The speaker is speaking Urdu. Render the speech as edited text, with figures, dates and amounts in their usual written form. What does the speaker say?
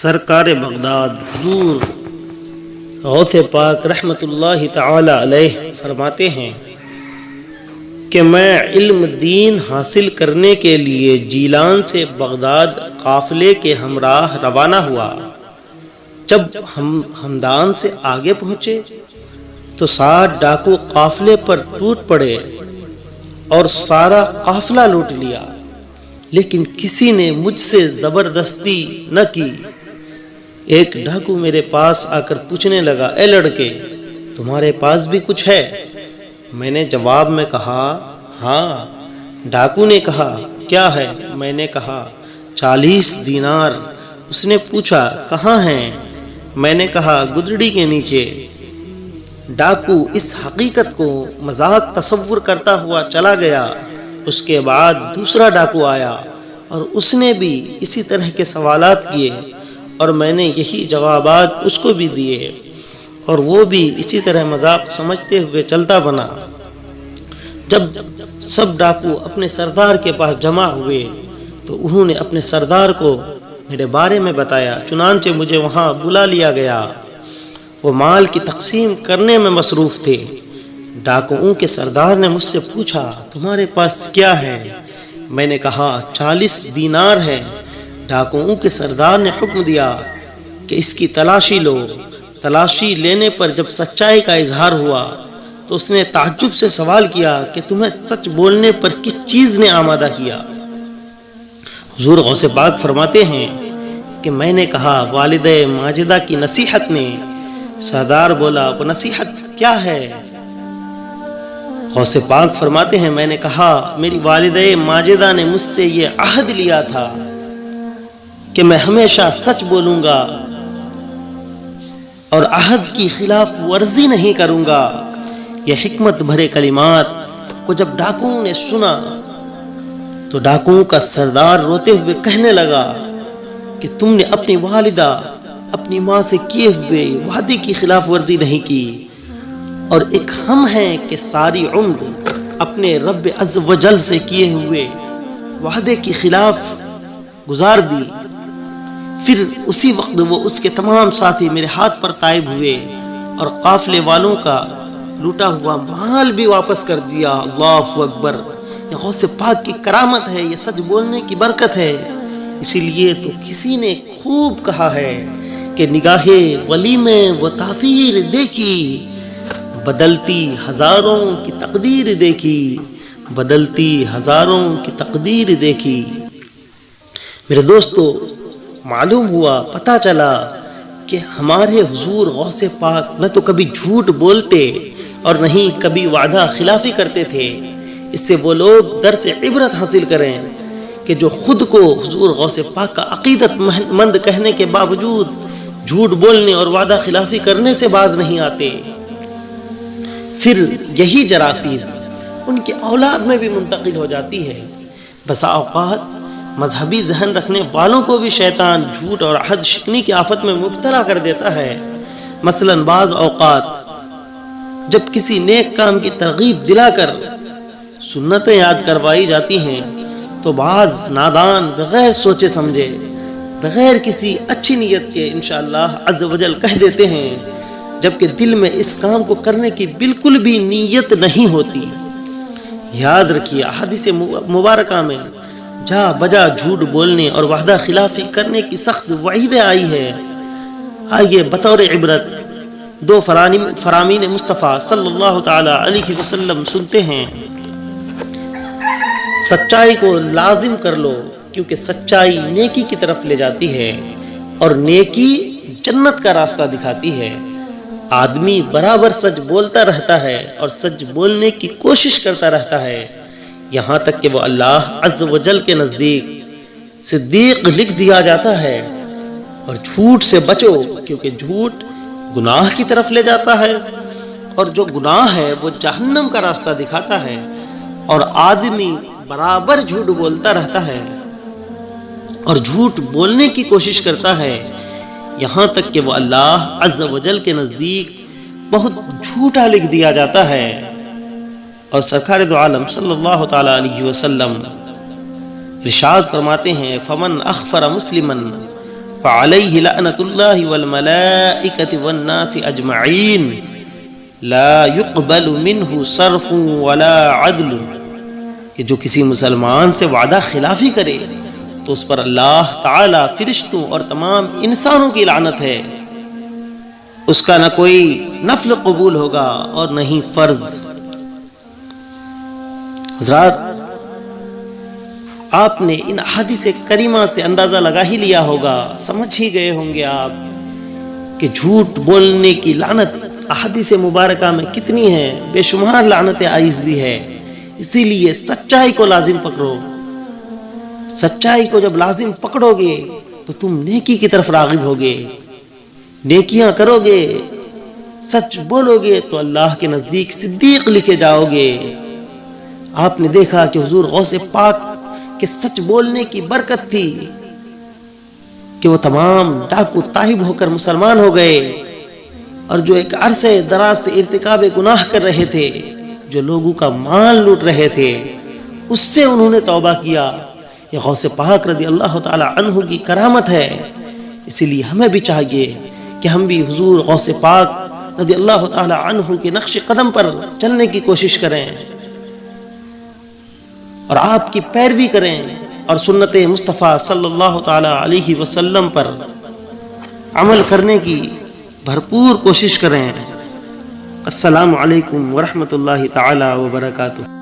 سرکار بغداد حضور غوث پاک رحمت اللہ تعالی علیہ فرماتے ہیں کہ میں علم دین حاصل کرنے کے لیے جیلان سے بغداد قافلے کے ہمراہ روانہ ہوا۔ جب ہم ہمدان سے آگے پہنچے تو 60 ڈاکو قافلے پر ٹوٹ پڑے اور سارا قافلہ لوٹ لیا، لیکن کسی نے مجھ سے زبردستی نہ کی۔ ایک ڈاکو میرے پاس آ کر پوچھنے لگا، اے لڑکے، تمہارے پاس بھی کچھ ہے؟ میں نے جواب میں کہا، ہاں۔ ڈاکو نے کہا، کیا ہے؟ میں نے کہا، 40 دینار۔ اس نے پوچھا، کہاں ہیں؟ میں نے کہا، گدڑی کے نیچے۔ ڈاکو اس حقیقت کو مذاق تصور کرتا ہوا چلا گیا۔ اس کے بعد دوسرا ڈاکو آیا اور اس نے بھی اسی طرح کے سوالات کیے اور میں نے یہی جوابات اس کو بھی دیے اور وہ بھی اسی طرح مذاق سمجھتے ہوئے چلتا بنا۔ جب سب ڈاکو اپنے سردار کے پاس جمع ہوئے تو انہوں نے اپنے سردار کو میرے بارے میں بتایا، چنانچہ مجھے وہاں بلا لیا گیا۔ وہ مال کی تقسیم کرنے میں مصروف تھے۔ ڈاکوؤں کے سردار نے مجھ سے پوچھا، تمہارے پاس کیا ہے؟ میں نے کہا، 40 دینار ہے۔ ڈاکوؤں کے سردار نے حکم دیا کہ اس کی تلاشی لو۔ تلاشی لینے پر جب سچائی کا اظہار ہوا تو اس نے تعجب سے سوال کیا کہ تمہیں سچ بولنے پر کس چیز نے آمادہ کیا؟ حضور غوث پاک فرماتے ہیں کہ میں نے کہا، والدہ ماجدہ کی نصیحت نے۔ سردار بولا، وہ نصیحت کیا ہے؟ غوث پاک فرماتے ہیں، میں نے کہا، میری والدہ ماجدہ نے مجھ سے یہ عہد لیا تھا کہ میں ہمیشہ سچ بولوں گا اور عہد کی خلاف ورزی نہیں کروں گا۔ یہ حکمت بھرے کلمات کو جب ڈاکوؤں نے سنا تو ڈاکوؤں کا سردار روتے ہوئے کہنے لگا کہ تم نے اپنی والدہ، اپنی ماں سے کیے ہوئے وعدے کی خلاف ورزی نہیں کی، اور ایک ہم ہیں کہ ساری عمر اپنے رب عز و جل سے کیے ہوئے وعدے کی خلاف گزار دی۔ پھر اسی وقت وہ اس کے تمام ساتھی میرے ہاتھ پر طائب ہوئے اور قافلے والوں کا لوٹا ہوا مال بھی واپس کر دیا۔ اللہ اکبر! یہ غوث پاک کی کرامت ہے، یہ سچ بولنے کی برکت ہے۔ اسی لیے تو کسی نے خوب کہا ہے کہ نگاہ ولی میں وہ تاثیر دیکھی، بدلتی ہزاروں کی تقدیر دیکھی، بدلتی ہزاروں کی تقدیر دیکھی۔ میرے دوستو، معلوم ہوا، پتہ چلا کہ ہمارے حضور غوث پاک نہ تو کبھی جھوٹ بولتے اور نہیں کبھی وعدہ خلافی کرتے تھے۔ اس سے وہ لوگ درس عبرت حاصل کریں کہ جو خود کو حضور غوث پاک کا عقیدت مند کہنے کے باوجود جھوٹ بولنے اور وعدہ خلافی کرنے سے باز نہیں آتے۔ پھر یہی جراثیم ان کی اولاد میں بھی منتقل ہو جاتی ہے۔ بسا اوقات مذہبی ذہن رکھنے والوں کو بھی شیطان جھوٹ اور عہد شکنی کی آفت میں مبتلا کر دیتا ہے۔ مثلا بعض اوقات جب کسی نیک کام کی ترغیب دلا کر سنتیں یاد کروائی جاتی ہیں تو بعض نادان بغیر سوچے سمجھے، بغیر کسی اچھی نیت کے انشاءاللہ عز و جل کہہ دیتے ہیں، جبکہ دل میں اس کام کو کرنے کی بالکل بھی نیت نہیں ہوتی۔ یاد رکھیے، احادیث مبارکہ میں جا بجا جھوٹ بولنے اور وعدہ خلافی کرنے کی سخت وعیدیں آئی ہے۔ آئیے بطور عبرت دو فرامین مصطفیٰ صلی اللہ تعالی علیہ وسلم سنتے ہیں۔ سچائی کو لازم کر لو، کیونکہ سچائی نیکی کی طرف لے جاتی ہے اور نیکی جنت کا راستہ دکھاتی ہے۔ آدمی برابر سچ بولتا رہتا ہے اور سچ بولنے کی کوشش کرتا رہتا ہے، یہاں تک کہ وہ اللہ عز و جل کے نزدیک صدیق لکھ دیا جاتا ہے۔ اور جھوٹ سے بچو، کیونکہ جھوٹ گناہ کی طرف لے جاتا ہے اور جو گناہ ہے وہ جہنم کا راستہ دکھاتا ہے، اور آدمی برابر جھوٹ بولتا رہتا ہے اور جھوٹ بولنے کی کوشش کرتا ہے، یہاں تک کہ وہ اللہ عز و جل کے نزدیک بہت جھوٹا لکھ دیا جاتا ہے۔ اور سرکار دو عالم صلی اللہ تعالی علیہ وسلم ارشاد فرماتے ہیں، فمن اخفر مسلما فعليه لعنة الله والملائكة والناس أجمعين لا يقبل منه صرف ولا عدل، کہ جو کسی مسلمان سے وعدہ خلافی کرے تو اس پر اللہ تعالی، فرشتوں اور تمام انسانوں کی لعنت ہے، اس کا نہ کوئی نفل قبول ہوگا اور نہ ہی فرض۔ حضرات، آپ نے ان احادیث کریمہ سے اندازہ لگا ہی لیا ہوگا، سمجھ ہی گئے ہوں گے آپ کہ جھوٹ بولنے کی لعنت احادیث مبارکہ میں کتنی ہے، بے شمار لعنتیں آئی ہوئی ہے۔ اسی لیے سچائی کو لازم پکڑو۔ سچائی کو جب لازم پکڑو گے تو تم نیکی کی طرف راغب ہوگے، نیکیاں کرو گے، سچ بولو گے تو اللہ کے نزدیک صدیق لکھے جاؤ گے۔ آپ نے دیکھا کہ حضور غوث پاک کے سچ بولنے کی برکت تھی کہ وہ تمام ڈاکو تائب ہو کر مسلمان ہو گئے، اور جو ایک عرصے دراز سے ارتکاب گناہ کر رہے تھے، جو لوگوں کا مال لوٹ رہے تھے، اس سے انہوں نے توبہ کیا۔ یہ غوث پاک رضی اللہ تعالی عنہ کی کرامت ہے۔ اسی لیے ہمیں بھی چاہیے کہ ہم بھی حضور غوث پاک رضی اللہ تعالی عنہ کے نقش قدم پر چلنے کی کوشش کریں اور آپ کی پیروی کریں اور سنت مصطفیٰ صلی اللہ تعالی علیہ وسلم پر عمل کرنے کی بھرپور کوشش کریں۔ السلام علیکم ورحمۃ اللہ تعالی وبرکاتہ۔